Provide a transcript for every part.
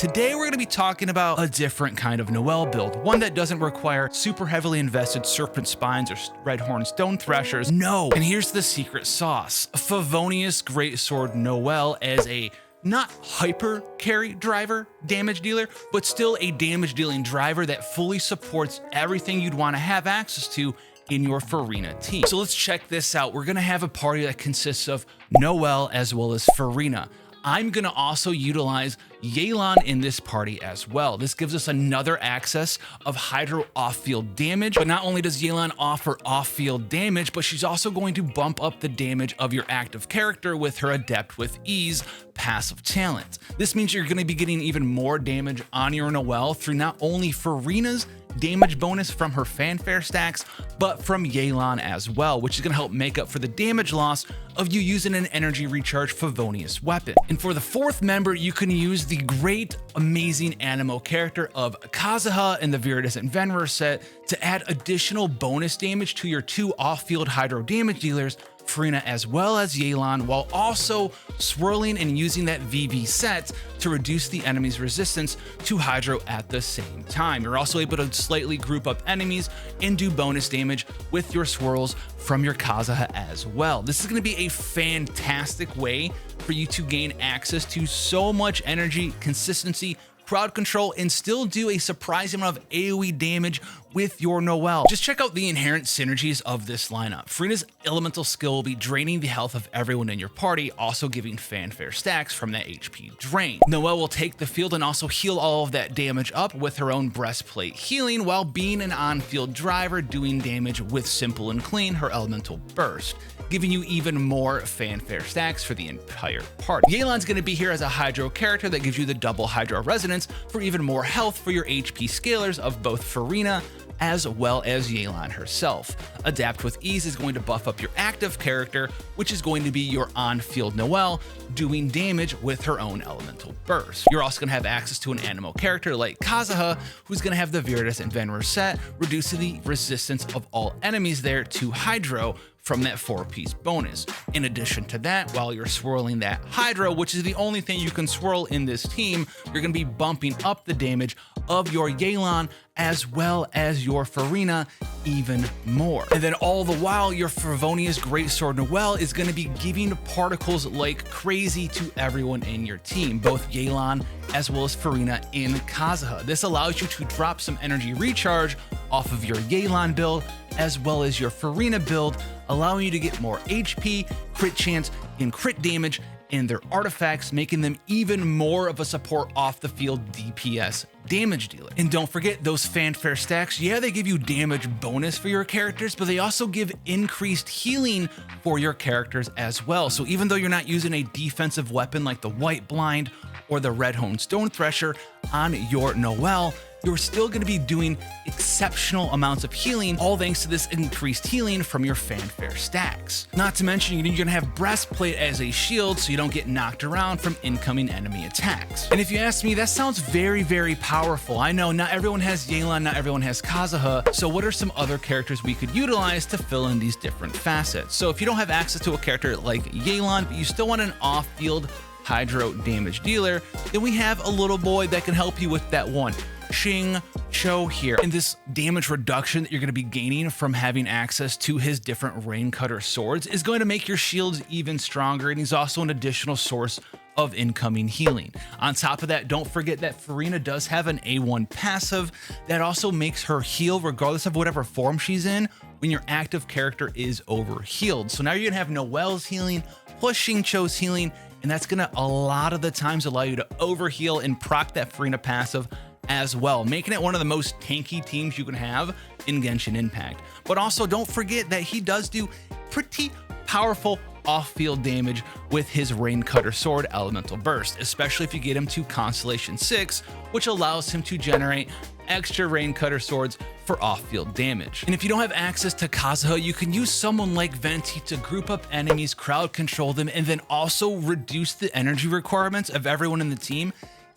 Today we're going to be talking about a different kind of Noelle build, one that doesn't require super heavily invested serpent spines or redhorn stone threshers. No, and here's the secret sauce. Favonius Greatsword Noelle as a not hyper carry driver damage dealer, but still a damage dealing driver that fully supports everything you'd want to have access to in your Furina team. So let's check this out. We're gonna have a party that consists of Noelle as well as Furina. I'm gonna also utilize Yelan in this party as well. This gives us another access of Hydro off-field damage, but not only does Yelan offer off-field damage, but she's also going to bump up the damage of your active character with her Adept with Ease passive talent. This means you're gonna be getting even more damage on your Noelle through not only Furina's damage bonus from her fanfare stacks, but from Yelan as well, which is going to help make up for the damage loss of you using an energy recharge Favonius weapon. And for the fourth member, you can use the great, amazing Anemo character of Kazuha in the Viridescent Venerer set to add additional bonus damage to your two off-field Hydro damage dealers, Furina as well as Yelan, while also swirling and using that VV set to reduce the enemy's resistance to Hydro at the same time. You're also able to slightly group up enemies and do bonus damage with your swirls from your Kazuha as well. This is going to be a fantastic way for you to gain access to so much energy, consistency, crowd control, and still do a surprising amount of AoE damage with your Noelle. Just check out the inherent synergies of this lineup. Furina's elemental skill will be draining the health of everyone in your party, also giving fanfare stacks from that HP drain. Noelle will take the field and also heal all of that damage up with her own breastplate healing, while being an on-field driver doing damage with Simple and Clean, her elemental burst, giving you even more fanfare stacks for the entire party. Yelan's going to be here as a Hydro character that gives you the double Hydro resonance for even more health for your HP scalers of both Furina as well as Yelan herself. Adapt with Ease is going to buff up your active character, which is going to be your on-field Noelle, doing damage with her own elemental burst. You're also going to have access to an Anemo character like Kazuha, who's going to have the Viridescent Venerer set, reducing the resistance of all enemies there to Hydro from that 4-piece bonus. In addition to that, while you're swirling that Hydro, which is the only thing you can swirl in this team, you're going to be bumping up the damage of your Yelan as well as your Furina even more. And then all the while, your Favonius Greatsword Noelle is going to be giving particles like crazy to everyone in your team, both Yelan as well as Furina in Kazuha. This allows you to drop some energy recharge off of your Yelan build as well as your Furina build, allowing you to get more HP, crit chance, and crit damage in their artifacts, making them even more of a support off the field DPS damage dealer. And don't forget those fanfare stacks. Yeah, they give you damage bonus for your characters, but they also give increased healing for your characters as well. So even though you're not using a defensive weapon like the White Blind or the Redhorn Stone Thresher on your Noelle, you're still going to be doing exceptional amounts of healing, all thanks to this increased healing from your fanfare stacks. Not to mention, you're going to have breastplate as a shield so you don't get knocked around from incoming enemy attacks. And if you ask me, that sounds very, very powerful. I know not everyone has Yelan, not everyone has Kazuha, so what are some other characters we could utilize to fill in these different facets? So if you don't have access to a character like Yelan, but you still want an off-field Hydro damage dealer, then we have a little boy that can help you with that one. Ching Cho here. And this damage reduction that you're going to be gaining from having access to his different rain cutter swords is going to make your shields even stronger, and he's also an additional source of incoming healing. On top of that, don't forget that Furina does have an A1 passive that also makes her heal regardless of whatever form she's in when your active character is overhealed. So now you're going to have Noelle's healing plus Ching Cho's healing, and that's going to a lot of the times allow you to overheal and proc that Furina passive as well, making it one of the most tanky teams you can have in Genshin Impact. But also don't forget that he does do pretty powerful off-field damage with his Rain Cutter Sword Elemental Burst, especially if you get him to Constellation 6, which allows him to generate extra Rain Cutter Swords for off-field damage. And if you don't have access to Kazuha, you can use someone like Venti to group up enemies, crowd control them, and then also reduce the energy requirements of everyone in the team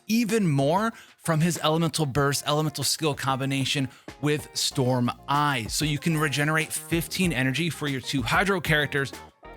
even more from his Elemental Burst, Elemental Skill combination with Storm Eye. So you can regenerate 15 energy for your two Hydro characters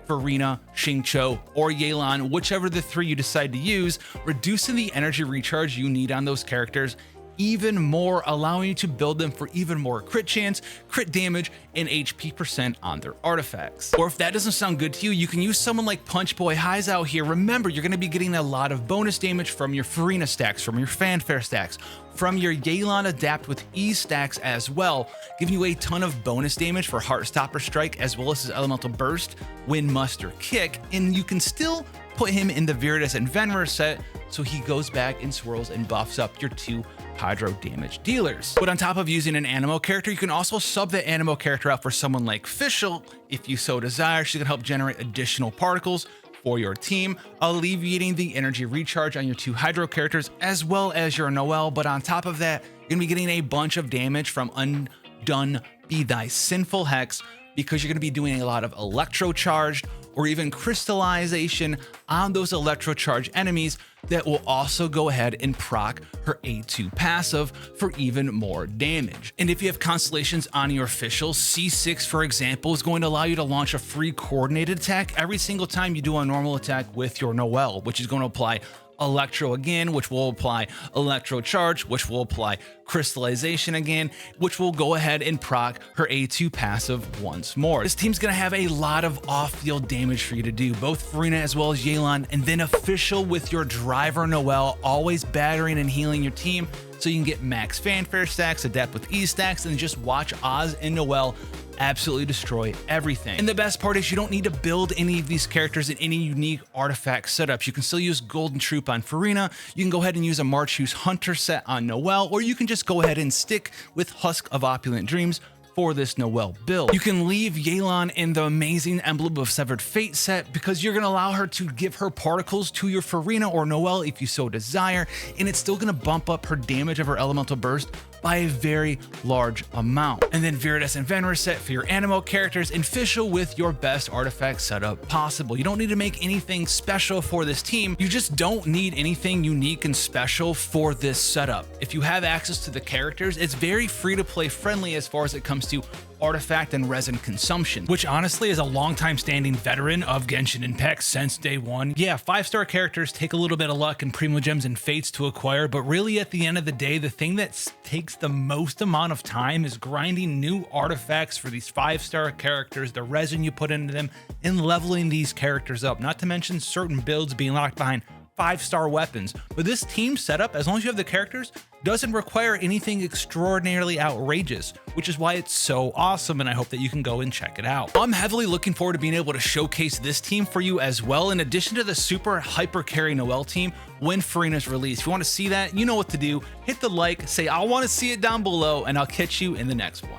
Furina, Xingqiu, or Yelan, whichever the three you decide to use, reducing the energy recharge you need on those characters even more, allowing you to build them for even more crit chance, crit damage, and HP percent on their artifacts. Or if that doesn't sound good to you, you can use someone like Punch Boy Highs out here. Remember, you're going to be getting a lot of bonus damage from your Furina stacks, from your Fanfare stacks, from your Yelan Adapt with E stacks as well, giving you a ton of bonus damage for Heartstopper Strike as well as his Elemental Burst, Wind Muster Kick, and you can still put him in the Viridus and Venrur set so he goes back and swirls and buffs up your 2 Hydro damage dealers. But on top of using an Anemo character, you can also sub the Anemo character out for someone like Fischl if you so desire. She can help generate additional particles for your team, alleviating the energy recharge on your 2 Hydro characters as well as your Noelle. But on top of that, you're gonna be getting a bunch of damage from Undone Be Thy Sinful Hex, because you're going to be doing a lot of electro charged or even crystallization on those electro charged enemies that will also go ahead and proc her A2 passive for even more damage. And if you have constellations on your Fischl, C6 for example is going to allow you to launch a free coordinated attack every single time you do a normal attack with your Noelle, which is going to apply Electro again, which will apply Electro Charge, which will apply Crystallization again, which will go ahead and proc her A2 passive once more. This team's gonna have a lot of off-field damage for you to do, both Furina as well as Yelan, and then Official with your driver Noelle, always battering and healing your team so you can get max Fanfare stacks, Adapt with E stacks, and just watch Oz and Noelle absolutely destroy everything. And the best part is you don't need to build any of these characters in any unique artifact setups. You can still use Golden Troop on Furina, you can go ahead and use a Marchuse Hunter set on Noelle, or you can just go ahead and stick with Husk of Opulent Dreams for this Noelle build. You can leave Yelan in the amazing Emblem of Severed Fate set because you're going to allow her to give her particles to your Furina or Noelle if you so desire, and it's still going to bump up her damage of her Elemental Burst by a very large amount. And then Viridus and Venrur set for your Anemo characters, and Fischl with your best artifact setup possible. You don't need to make anything special for this team. You just don't need anything unique and special for this setup. If you have access to the characters, it's very free to play friendly as far as it comes to artifact and resin consumption, which honestly is a long-time standing veteran of Genshin Impact since day one. Yeah, 5-star characters take a little bit of luck and Primogems and Fates to acquire, but really at the end of the day, the thing that takes the most amount of time is grinding new artifacts for these 5-star characters, the resin you put into them, and leveling these characters up, not to mention certain builds being locked behind 5-star weapons. But this team setup, as long as you have the characters, doesn't require anything extraordinarily outrageous, which is why it's so awesome, and I hope that you can go and check it out. I'm heavily looking forward to being able to showcase this team for you as well, in addition to the super hyper carry Noelle team when Furina's released. If you want to see that, you know what to do. Hit the like, say I want to see it down below, and I'll catch you in the next one.